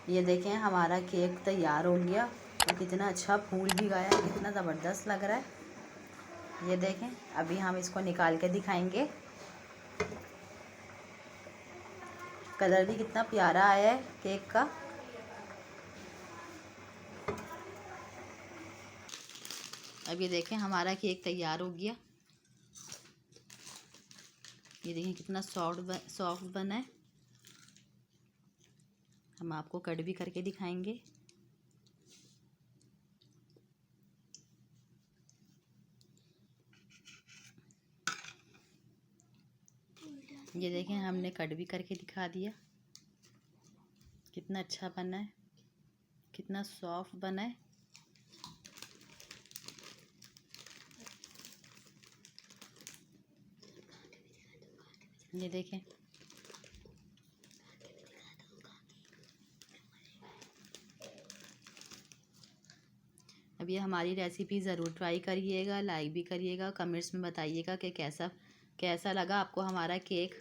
ये देखें हमारा केक तैयार हो गया और कितना अच्छा फूल भी गया, कितना ज़बरदस्त लग रहा है। ये देखें अभी हम इसको निकाल के दिखाएंगे। कलर भी कितना प्यारा आया है केक का। अब ये देखें हमारा केक तैयार हो गया। ये देखें कितना सॉफ्ट बना है। हम आपको कट भी करके दिखाएंगे। ये देखें हमने कट भी करके दिखा दिया। कितना अच्छा बना है, कितना सॉफ्ट बना है। ये देखें अब ये हमारी रेसिपी ज़रूर ट्राई करिएगा, लाइक भी करिएगा, कमेंट्स में बताइएगा कि कैसा लगा आपको हमारा केक।